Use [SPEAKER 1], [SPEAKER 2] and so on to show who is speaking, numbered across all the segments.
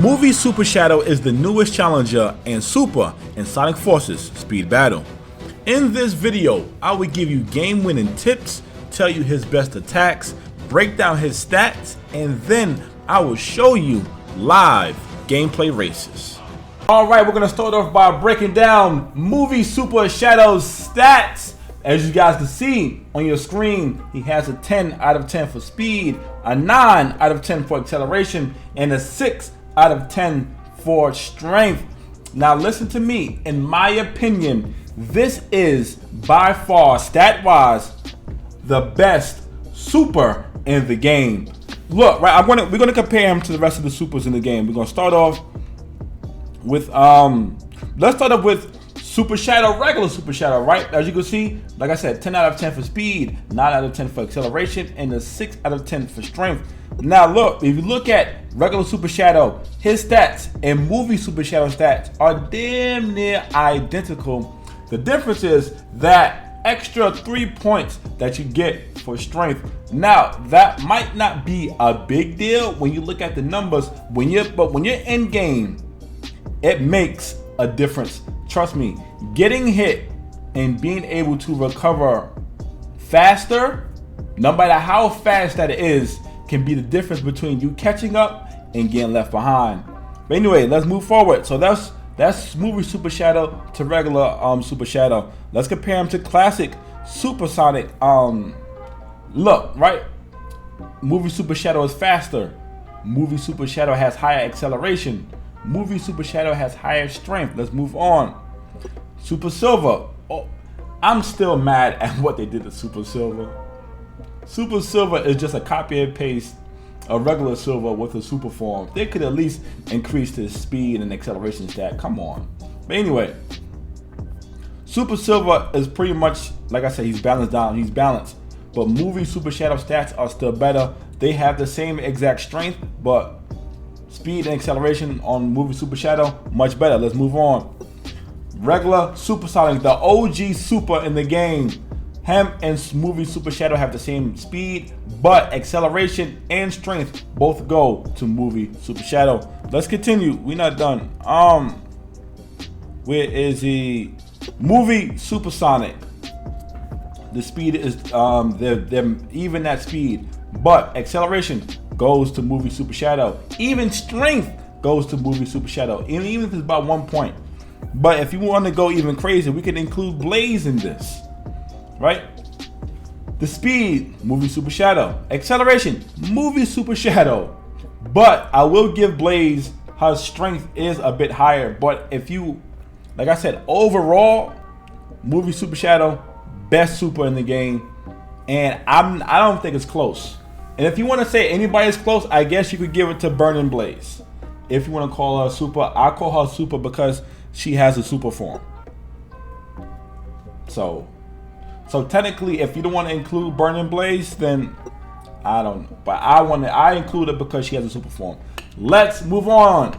[SPEAKER 1] Movie Super Shadow is the newest challenger and Super in Sonic Forces Speed Battle. In this video, I will give you game-winning tips, tell you his best attacks, break down his stats, and then I will show you live gameplay races. Alright, we're going to start off by breaking down Movie Super Shadow's stats. As you guys can see on your screen, he has a 10 out of 10 for speed, a 9 out of 10 for acceleration, and a 6 out of 10 for strength. Now listen to me, in my opinion, this is by far, stat-wise, the best super in the game. Look, right, we're gonna compare him to the rest of the supers in the game. We're gonna start off with let's start off with Super Shadow, regular Super Shadow, right? As you can see, like I said, 10 out of 10 for speed, 9 out of 10 for acceleration, and a 6 out of 10 for strength. Now look, if you look at regular Super Shadow, his stats and Movie Super Shadow stats are damn near identical. The difference is that extra 3 points that you get for strength. Now that might not be a big deal when you look at the numbers, but when you're in game, it makes a difference. Trust me, getting hit and being able to recover faster, no matter how fast that is, can be the difference between you catching up and getting left behind. But anyway, let's move forward. So that's Movie Super Shadow to regular Super Shadow. Let's compare him to classic Supersonic. Look, right? Movie Super Shadow is faster. Movie Super Shadow has higher acceleration. Movie Super Shadow has higher strength. Let's move on. Super Silver. Oh, I'm still mad at what they did to Super Silver. Super Silver is just a copy and paste of regular Silver with a super form. They could at least increase his speed and acceleration stat. Come on. But anyway, Super Silver is pretty much, like I said, he's balanced down. He's balanced. But Movie Super Shadow stats are still better. They have the same exact strength, but speed and acceleration on Movie Super Shadow, much better. Let's move on. Regular Supersonic, the OG super in the game. Him and Movie Super Shadow have the same speed, but acceleration and strength both go to Movie Super Shadow. Let's continue. We're not done. Where is the Movie Supersonic? The speed is they're even that speed, but acceleration goes to Movie Super Shadow. Even strength goes to Movie Super Shadow, even if it's about 1 point. But if you want to go even crazy, we can include Blaze in this, right? The speed, Movie Super Shadow. Acceleration, Movie Super Shadow. But I will give Blaze, her strength is a bit higher. But if you, like I said, overall, Movie Super Shadow, best super in the game. And I don't think it's close. And if you want to say anybody's close, I guess you could give it to Burning Blaze. If you want to call her super, I call her super because she has a super form. So technically, if you don't want to include Burning Blaze, then I don't know. But I include it because she has a super form. Let's move on.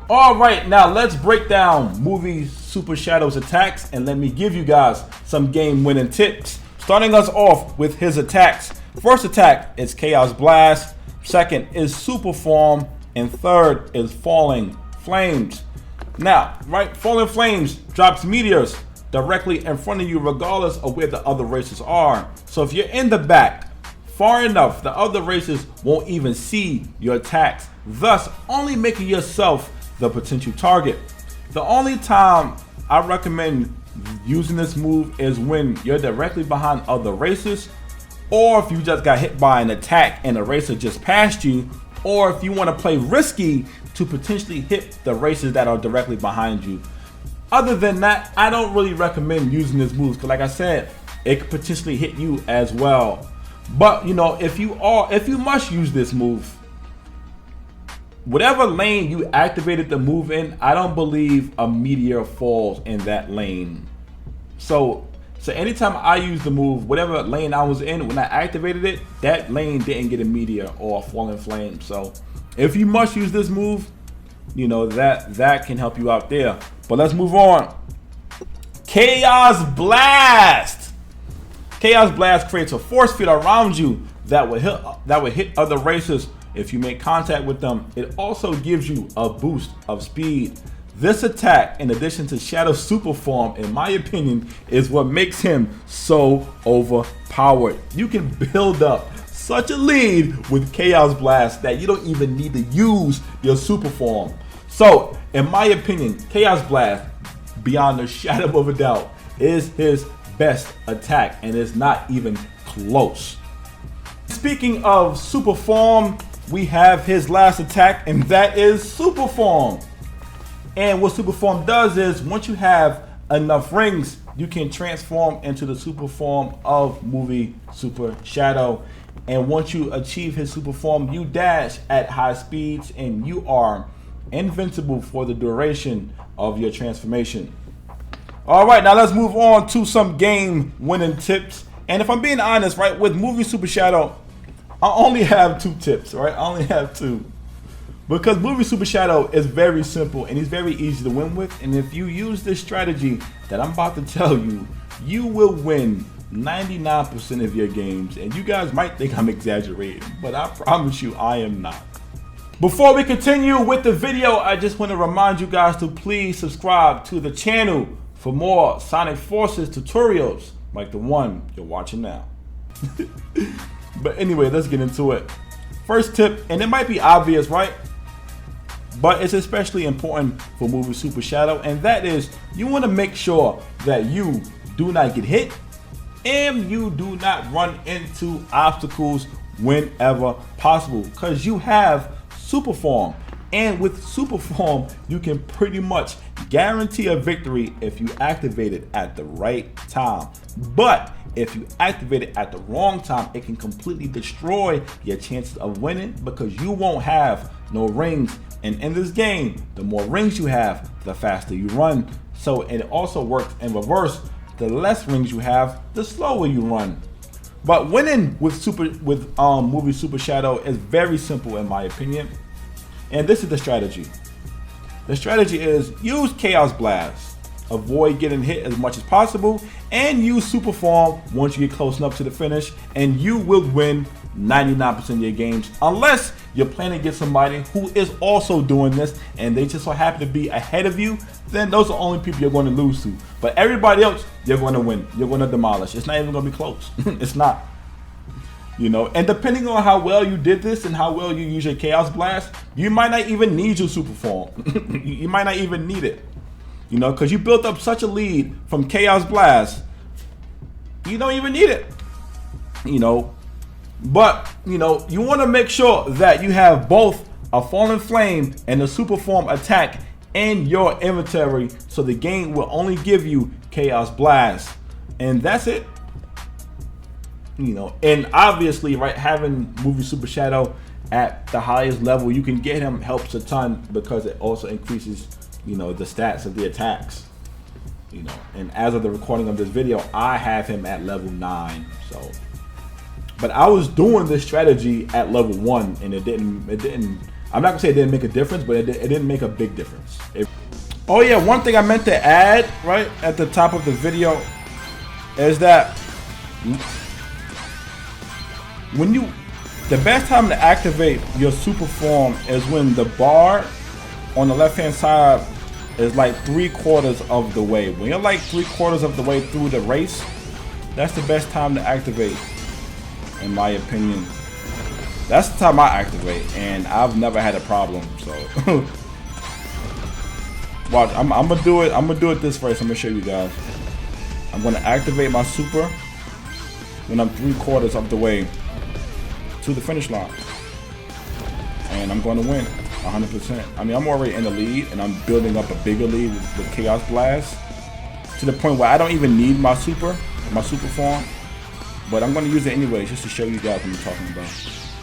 [SPEAKER 1] All right, now let's break down Movie Super Shadow's attacks and let me give you guys some game-winning tips. Starting us off with his attacks. First attack is Chaos Blast. Second is Super Form. And third is Falling Flames. Now, right, Falling Flames drops meteors directly in front of you regardless of where the other races are. So if you're in the back far enough, the other races won't even see your attacks, thus only making yourself the potential target. The only time I recommend using this move is when you're directly behind other racers, or if you just got hit by an attack and a racer just passed you, or if you want to play risky to potentially hit the racers that are directly behind you. Other than that, I don't really recommend using this move because, like I said, it could potentially hit you as well. But you know, if you must use this move, whatever lane you activated the move in, I don't believe a meteor falls in that lane. So anytime I use the move, whatever lane I was in, when I activated it, that lane didn't get a meteor or a falling flame. So if you must use this move, you know, that can help you out there. But let's move on. Chaos Blast. Chaos Blast creates a force field around you that will hit other racers if you make contact with them, it also gives you a boost of speed. This attack, in addition to Shadow Super Form, in my opinion, is what makes him so overpowered. You can build up such a lead with Chaos Blast that you don't even need to use your Super Form. So, in my opinion, Chaos Blast, beyond a shadow of a doubt, is his best attack, and it's not even close. Speaking of Super Form, we have his last attack, and that is Super Form. And what Super Form does is, once you have enough rings, you can transform into the Super Form of Movie Super Shadow. And once you achieve his Super Form, you dash at high speeds, and you are invincible for the duration of your transformation. Alright, now let's move on to some game winning tips. And if I'm being honest, right, with Movie Super Shadow, I only have 2 tips, right? I only have 2. Because Movie Super Shadow is very simple and he's very easy to win with. And if you use this strategy that I'm about to tell you, you will win 99% of your games. And you guys might think I'm exaggerating, but I promise you I am not. Before we continue with the video, I just want to remind you guys to please subscribe to the channel for more Sonic Forces tutorials like the one you're watching now. But anyway, let's get into it. First tip, and it might be obvious, right? But it's especially important for Movie Super Shadow, and that is you want to make sure that you do not get hit and you do not run into obstacles whenever possible, because you have Super Form. And with Super Form, you can pretty much guarantee a victory if you activate it at the right time. But if you activate it at the wrong time, it can completely destroy your chances of winning, because you won't have no rings. And in this game, the more rings you have, the faster you run. So it also works in reverse. The less rings you have, the slower you run. But winning with Movie Super Shadow is very simple in my opinion. And this is the strategy. The strategy is use Chaos Blast, avoid getting hit as much as possible, and use Super Form once you get close enough to the finish, and you will win 99% of your games, unless you're planning to get somebody who is also doing this and they just so happen to be ahead of you. Then those are the only people you're going to lose to. But everybody else, you're going to win. You're going to demolish. It's not even going to be close. It's not. You know, and depending on how well you did this and how well you use your Chaos Blast, you might not even need your Super Form. You might not even need it. You know, because you built up such a lead from Chaos Blast, you don't even need it. You know, but, you know, you want to make sure that you have both a Fallen Flame and a Super Form attack in your inventory, so the game will only give you Chaos Blast. And that's it. You know, and obviously, right, having Movie Super Shadow at the highest level you can get him helps a ton, because it also increases, you know, the stats of the attacks. You know, and as of the recording of this video, I have him at level 9. So, but I was doing this strategy at level 1, and it didn't. I'm not gonna say it didn't make a difference, but it didn't make a big difference. Oh yeah, one thing I meant to add right at the top of the video is that the best time to activate your Super Form is when the bar on the left hand side is like 3/4 of the way. When you're like 3/4 of the way through the race, that's the best time to activate, in my opinion. That's the time I activate, and I've never had a problem. So watch, I'm gonna do it. I'm gonna do it this first. I'm gonna show you guys. I'm gonna activate my super when I'm 3/4 of the way to the finish line, and I'm going to win 100%. I mean, I'm already in the lead, and I'm building up a bigger lead with Chaos Blast to the point where I don't even need my super form, but I'm going to use it anyway just to show you guys what I'm talking about.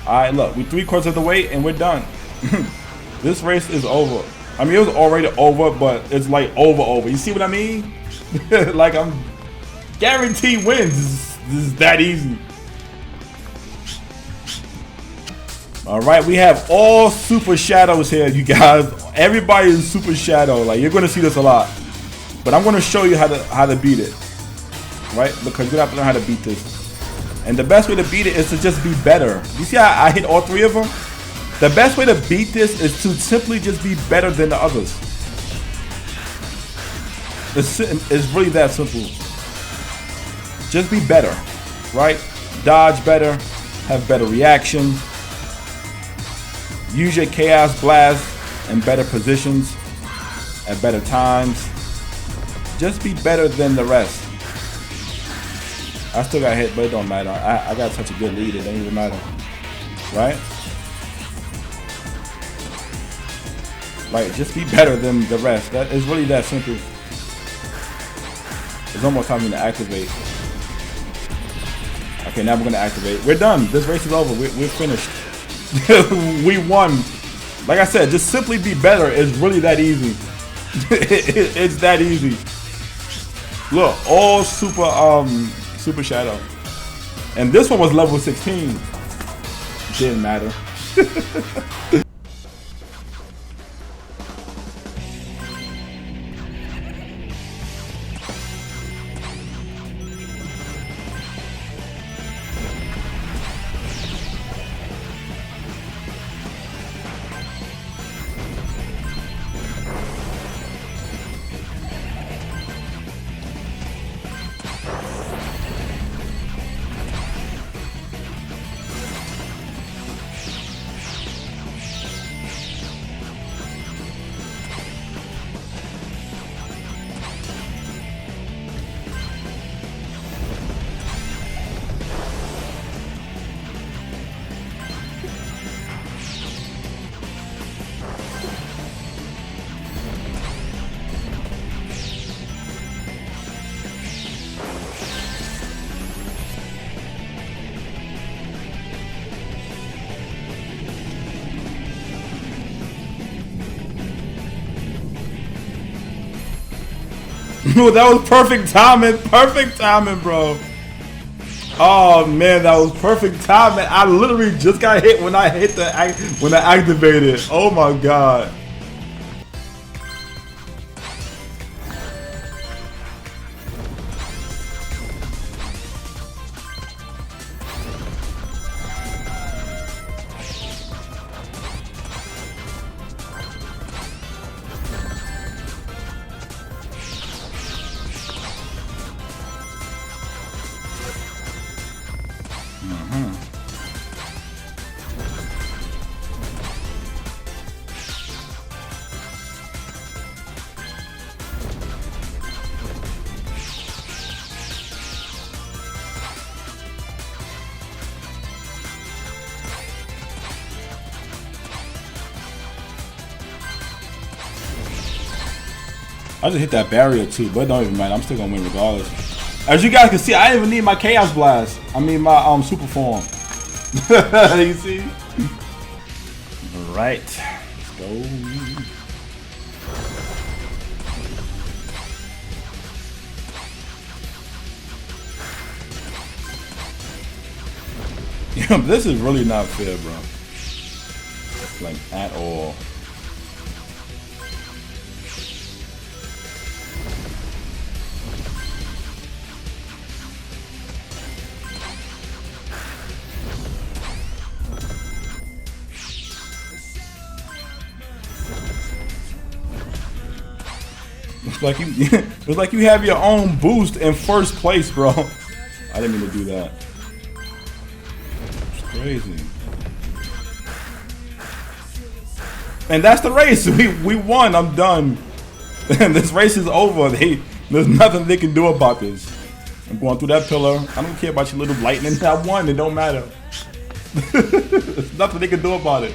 [SPEAKER 1] All right, look, we're 3/4 of the way, and we're done. This race is over. I mean, it was already over, but it's like over. You see what I mean? Like, I'm guaranteed wins. This is that easy. Alright, we have all Super Shadows here, you guys. Everybody is Super Shadow. Like, you're gonna see this a lot. But I'm gonna show you how to beat it. Right? Because you have to learn how to beat this. And the best way to beat it is to just be better. You see how I hit all 3 of them? The best way to beat this is to simply just be better than the others. It's really that simple. Just be better, right? Dodge better, have better reaction, use your Chaos Blast in better positions at better times. Just be better than the rest. I still got hit, but it don't matter. I got such a good lead, it don't even matter, right? Like, just be better than the rest. That is really that simple. It's almost time to activate. Okay, now we're gonna activate. We're done. This race is over. We're finished. We won. Like I said, just simply be better. It's really that easy. It's that easy. Look, all super shadow. And this one was level 16. Didn't matter. That was perfect timing, bro. Oh man, that was perfect timing. I literally just got hit when I activated. Oh my god. I just hit that barrier too, but it don't even matter. I'm still gonna win regardless. As you guys can see, I didn't even need my Chaos Blast. I mean my super form. You see? Alright. Let's go. Yeah, this is really not fair, bro. Like at all. It's like you have your own boost in first place, bro. I didn't mean to do that. It's crazy. And that's the race. We won. I'm done. This race is over. There's nothing they can do about this. I'm going through that pillar. I don't care about your little lightning. I won. It don't matter. There's nothing they can do about it.